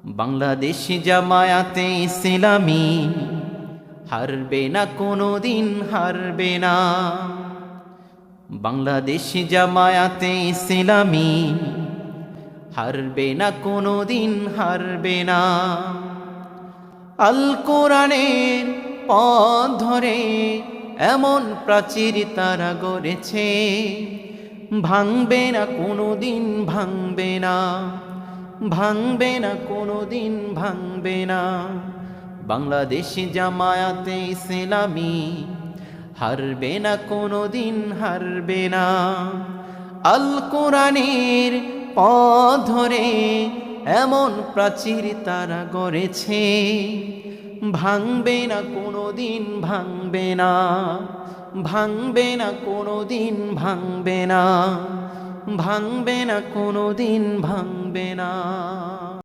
বাংলাদেশি জামায়াতে ইসলামী হারবে না কোনোদিন, হারবে না। বাংলাদেশি জামায়াতে ইসলামী হারবে না কোনোদিন, হারবে না। আল কোরআনের পথ ধরে এমন প্রাচীর তারা গড়েছে, ভাঙবে না কোনোদিন, ভাঙবে না, ভাঙবে না কোনোদিন, ভাঙবে না। বাংলাদেশি জামায়াতে ইসলামী হারবে না কোনোদিন, হারবে না। আল কোরআনের পথ ধরে এমন প্রাচীর তারা গড়েছে, ভাঙবে না কোনোদিন, ভাঙবে না, ভাঙবে না কোনোদিন, ভাঙবে না, ভাঙবে না কোনোদিন, ভাঙবে না।